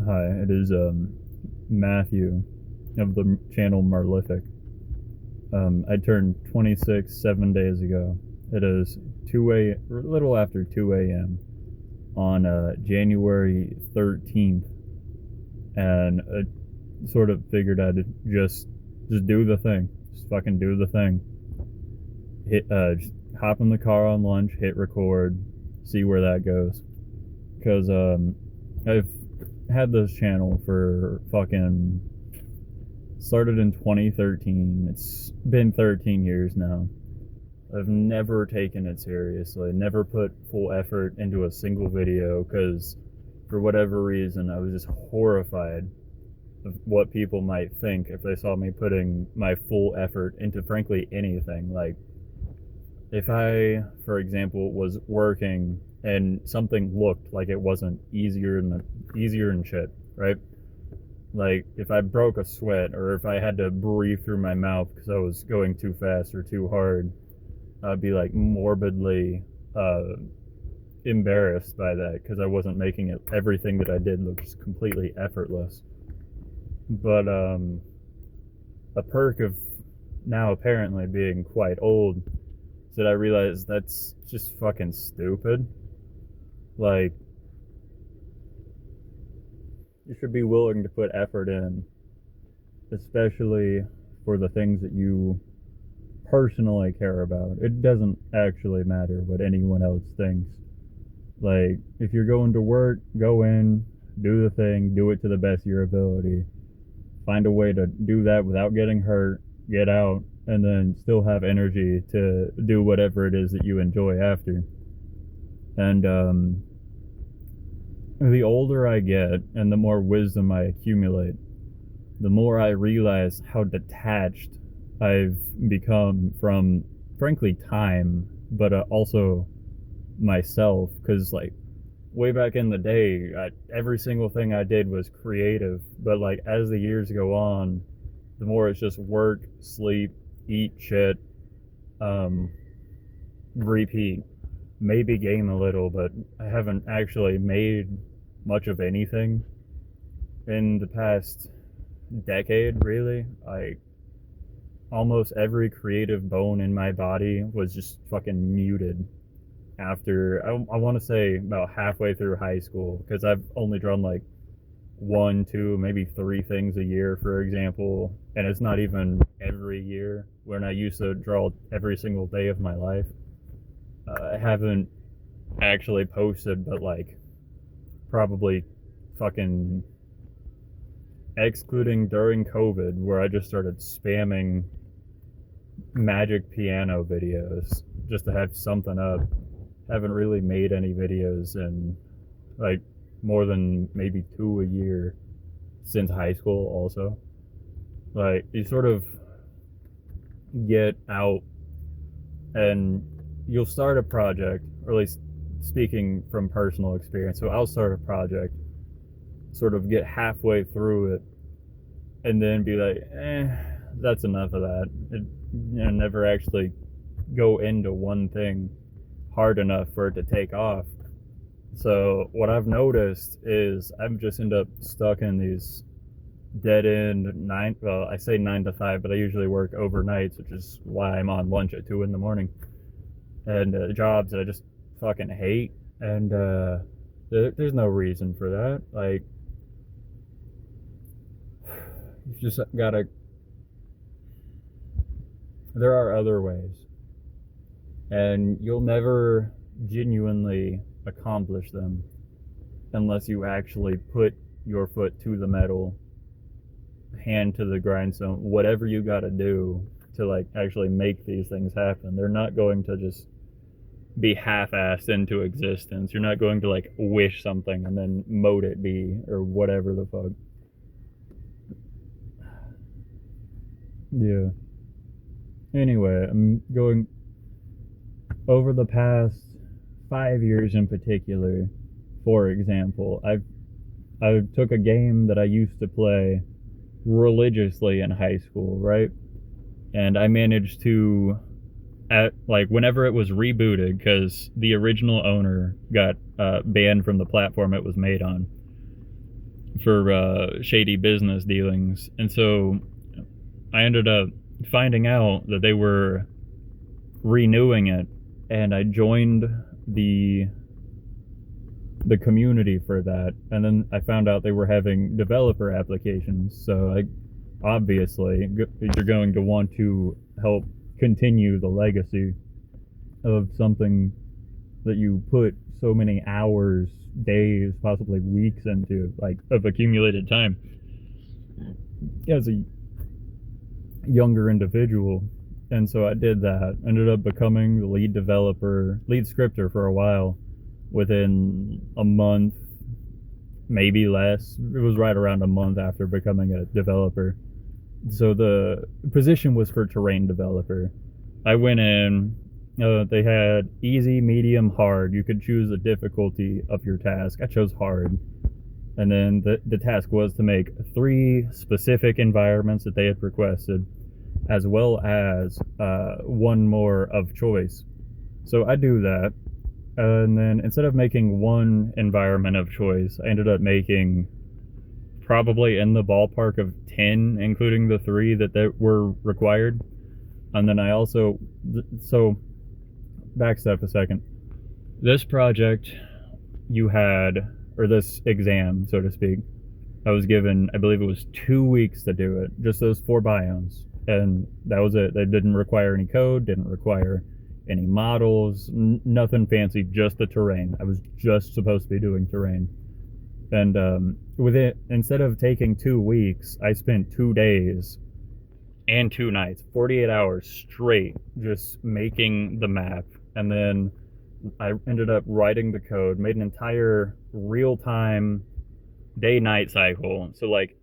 Hi, it is Matthew of the channel Marlific. I turned 26 7 days ago. It is a little after 2 a.m. on January 13th, and I sort of figured I'd just do the thing, just fucking do the thing. Just hop in the car on lunch, hit record, see where that goes. Because I've had this channel for fucking started in 2013. It's been 13 years now. I've never taken it seriously, never put full effort into a single video because for whatever reason I was just horrified of what people might think if they saw me putting my full effort into frankly anything. Like if I, for example, was working and something looked like it wasn't easier and shit, right? Like if I broke a sweat or if I had to breathe through my mouth because I was going too fast or too hard, I'd be like morbidly uh, embarrassed by that because I wasn't making everything that I did look just completely effortless. But a perk of now apparently being quite old is that I realized that's just fucking stupid. Like, you should be willing to put effort in, especially for the things that you personally care about. It doesn't actually matter what anyone else thinks. Like, if you're going to work, go in, do the thing, do it to the best of your ability. Find a way to do that without getting hurt, get out, and then still have energy to do whatever it is that you enjoy after. And the older I get and the more wisdom I accumulate, the more I realize how detached I've become from, frankly, time, but also myself. Because, like, way back in the day, every single thing I did was creative. But, like, as the years go on, the more it's just work, sleep, eat shit, repeat. Maybe game a little, but I haven't actually made much of anything in the past decade, really. Like, almost every creative bone in my body was just fucking muted after, I want to say about halfway through high school, because I've only drawn like one, two, maybe three things a year, for example, and it's not even every year when I used to draw every single day of my life. I haven't actually posted, but like probably fucking excluding during COVID, where I just started spamming magic piano videos just to have something up. Haven't really made any videos in like more than maybe two a year since high school, also. Like, you sort of get out and you'll start a project, or at least speaking from personal experience. So I'll start a project, sort of get halfway through it, and then be like, that's enough of that. Never actually go into one thing hard enough for it to take off. So what I've noticed is I've just end up stuck in these dead end I say 9 to 5, but I usually work overnights, which is why I'm on lunch at 2 in the morning, and jobs that I just fucking hate. And there's no reason for that. Like, you just gotta, there are other ways, and you'll never genuinely accomplish them unless you actually put your foot to the metal, hand to the grindstone, whatever you gotta do to like actually make these things happen. They're not going to just be half-assed into existence. You're not going to like wish something and then mote it be, or whatever the fuck. Yeah. Anyway, I'm going over the past 5 years in particular. For example, I took a game that I used to play religiously in high school, right? And I managed to, at like whenever it was rebooted, because the original owner got banned from the platform it was made on. for shady business dealings. And so I ended up finding out that they were renewing it, and I joined the community for that. And then I found out they were having developer applications. So obviously you're going to want to help continue the legacy of something that you put so many hours, days, possibly weeks into, like, of accumulated time as a younger individual. And so I did that, ended up becoming the lead scripter for a while. Within a month, maybe less, it was right around a month after becoming a developer. So the position was for terrain developer. I went in, they had easy, medium, hard. You could choose the difficulty of your task. I chose hard. And then the task was to make 3 specific environments that they had requested, as well as 1 more of choice. So I do that. And then instead of making 1 environment of choice, I ended up making probably in the ballpark of 10, including the 3 that were required. And then I also, so backstep a second. This project or this exam, so to speak, I was given, I believe it was 2 weeks to do it, just those 4 biomes. And that was it. They didn't require any code, didn't require any models, nothing fancy, just the terrain. I was just supposed to be doing terrain. And with it, instead of taking 2 weeks, I spent 2 days and 2 nights, 48 hours straight, just making the map. And then I ended up writing the code, made an entire real-time day-night cycle. So like,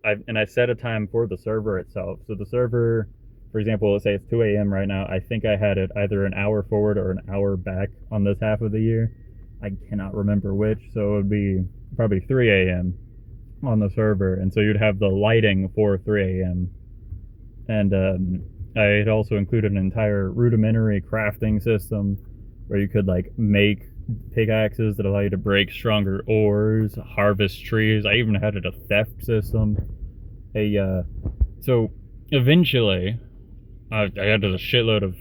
I set a time for the server itself. So the server, for example, let's say it's 2 a.m. right now. I think I had it either an hour forward or an hour back on this half of the year. I cannot remember which, so it would be probably 3 a.m. on the server. And so you'd have the lighting for 3 a.m. And I had also included an entire rudimentary crafting system where you could like make pickaxes that allow you to break stronger ores, harvest trees. I even had a theft system. So eventually, I had a shitload of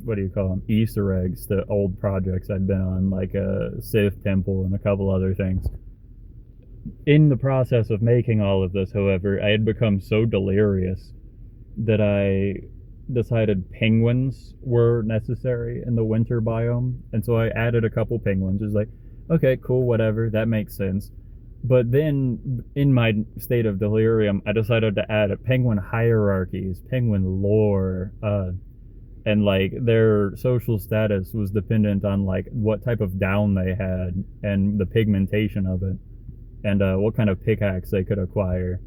what do you call them? Easter eggs to old projects I'd been on, like a Sith temple and a couple other things. In the process of making all of this, however, I had become so delirious that I decided penguins were necessary in the winter biome. And so I added a couple penguins. It was like, okay, cool, whatever, that makes sense. But then, in my state of delirium, I decided to add penguin hierarchies, penguin lore, and like their social status was dependent on like what type of down they had and the pigmentation of it, and what kind of pickaxe they could acquire.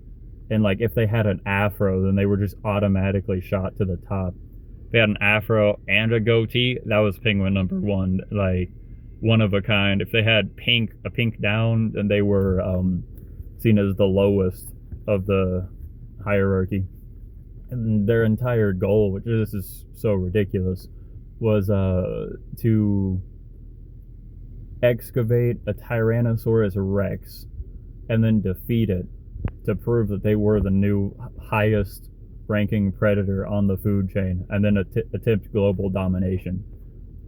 And like if they had an afro, then they were just automatically shot to the top. If they had an afro and a goatee, that was penguin number 1, like one of a kind. If they had a pink down, then they were seen as the lowest of the hierarchy. And their entire goal, which this is so ridiculous, was to excavate a Tyrannosaurus Rex and then defeat it to prove that they were the new highest ranking predator on the food chain, and then attempt global domination.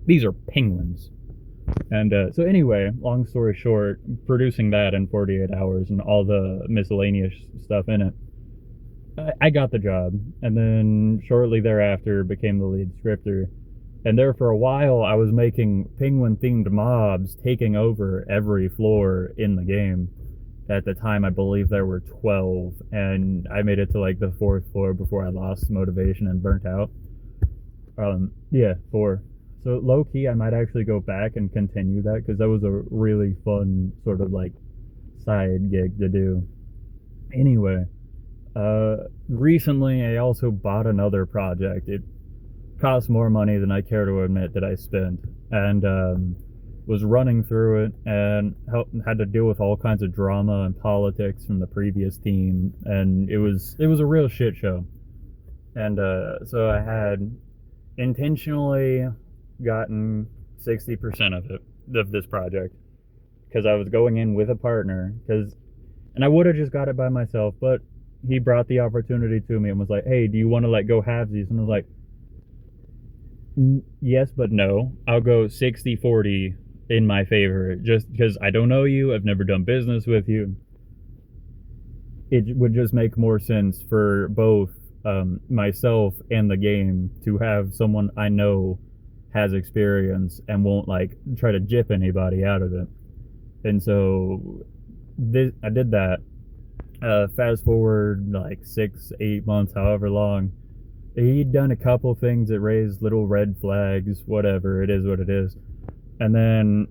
These are penguins. And so anyway, long story short, producing that in 48 hours and all the miscellaneous stuff in it, I got the job. And then shortly thereafter became the lead scripter. And there for a while I was making penguin themed mobs taking over every floor in the game. At the time, I believe there were 12, and I made it to like the 4th floor before I lost motivation and burnt out. 4. So low key, I might actually go back and continue that, because that was a really fun sort of like side gig to do. Anyway, recently I also bought another project. It cost more money than I care to admit that I spent, and was running through it and had to deal with all kinds of drama and politics from the previous team, and it was a real shit show. And so I had intentionally gotten 60% of this project, because I was going in with a partner, because And I would have just got it by myself, but he brought the opportunity to me and was like, hey, do you want to like go halvesies? And I was like, yes, but no. I'll go 60-40 in my favor just because I don't know you. I've never done business with you. It would just make more sense for both myself and the game to have someone I know has experience and won't like try to jip anybody out of it. And so I did that. Fast forward like 6-8 months, however long, he'd done a couple things that raised little red flags. Whatever, it is what it is. And then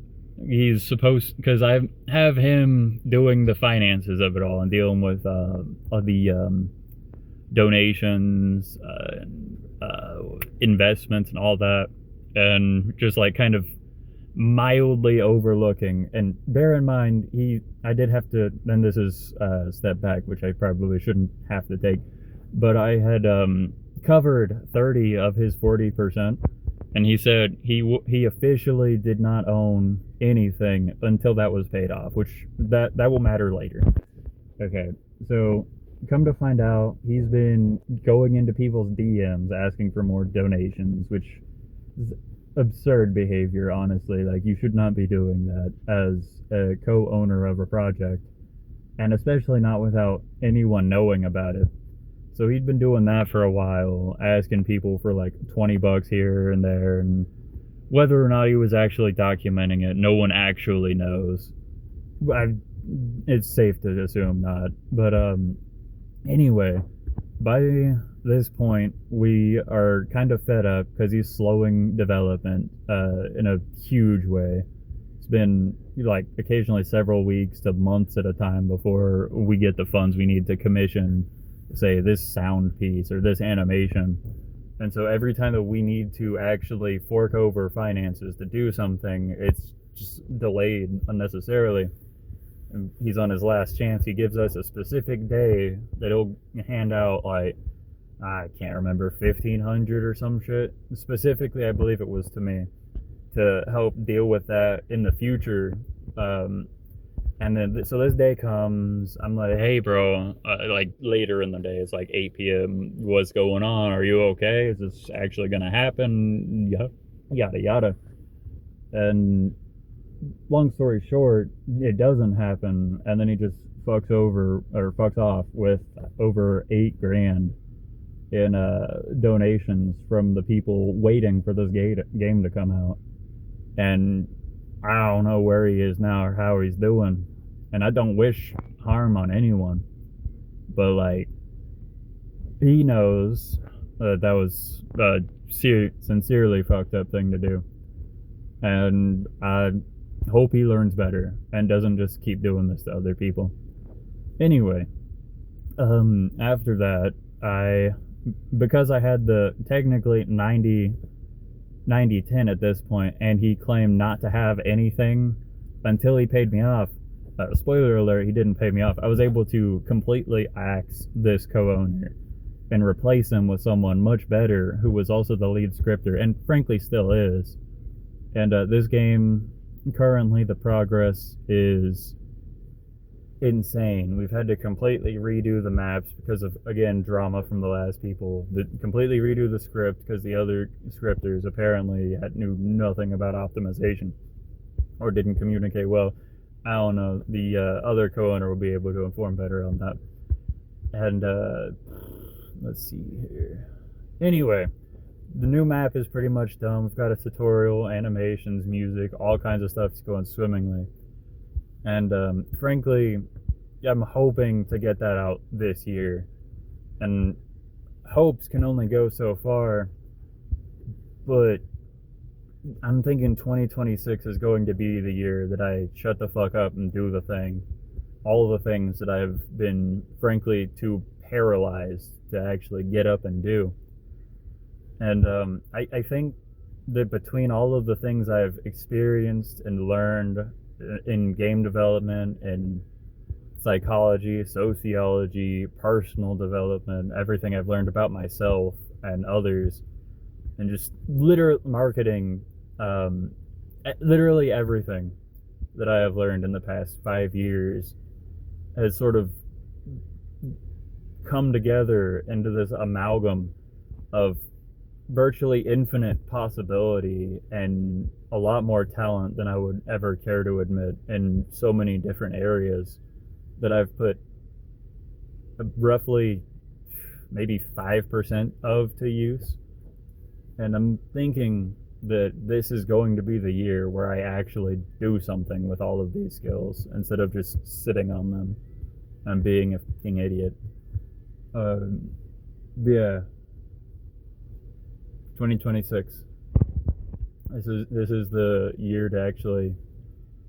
he's supposed, because I have him doing the finances of it all and dealing with the donations, investments, and all that, and just like kind of mildly overlooking. And bear in mind, I did have to, and this is a step back, which I probably shouldn't have to take, but I had covered 30 of his 40%, and he said he officially did not own anything until that was paid off, which that will matter later. Okay, so come to find out, he's been going into people's DMs asking for more donations, which is absurd behavior, honestly. Like, you should not be doing that as a co-owner of a project, and especially not without anyone knowing about it. So he'd been doing that for a while, asking people for like $20 here and there, and whether or not he was actually documenting it, no one actually knows. It's safe to assume not. But anyway, by this point, we are kind of fed up because he's slowing development in a huge way. It's been like occasionally several weeks to months at a time before we get the funds we need to commission, say, this sound piece or this animation. And so every time that we need to actually fork over finances to do something, it's just delayed unnecessarily. And he's on his last chance. He gives us a specific day that he'll hand out, like, I can't remember, 1,500 or some shit. Specifically, I believe it was to me, to help deal with that in the future. And then, so this day comes, I'm like, hey, bro, like later in the day, it's like 8 p.m. What's going on? Are you okay? Is this actually going to happen? Yada, yada. And long story short, it doesn't happen. And then he just fucks off with over $8,000 in donations from the people waiting for this game to come out. And I don't know where he is now or how he's doing. And I don't wish harm on anyone. But, like, he knows that was a sincerely fucked up thing to do. And I hope he learns better and doesn't just keep doing this to other people. Anyway, after that, because I had the technically 90-10 at this point, and he claimed not to have anything until he paid me off. Spoiler alert, he didn't pay me off. I was able to completely axe this co-owner and replace him with someone much better who was also the lead scripter, and frankly still is. And this game, currently the progress is insane. We've had to completely redo the maps because of, again, drama from the last people. Completely redo the script because the other scripters apparently knew nothing about optimization or didn't communicate well. I don't know. The other co-owner will be able to inform better on that. And let's see here. Anyway, the new map is pretty much done. We've got a tutorial, animations, music, all kinds of stuff's going swimmingly. And frankly, I'm hoping to get that out this year. And hopes can only go so far. But I'm thinking 2026 is going to be the year that I shut the fuck up and do the thing. All the things that I've been, frankly, too paralyzed to actually get up and do. And I think that between all of the things I've experienced and learned in game development and psychology, sociology, personal development, everything I've learned about myself and others, and just literal marketing, literally everything that I have learned in the past 5 years, has sort of come together into this amalgam of virtually infinite possibility and a lot more talent than I would ever care to admit in so many different areas that I've put roughly maybe 5% of to use. And I'm thinking that this is going to be the year where I actually do something with all of these skills instead of just sitting on them and being a fucking idiot. Yeah, 2026. This is the year to actually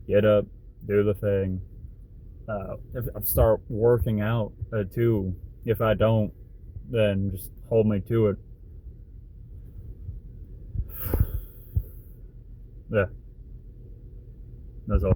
get up, do the thing. Start working out too. If I don't, then just hold me to it. Yeah, that's all.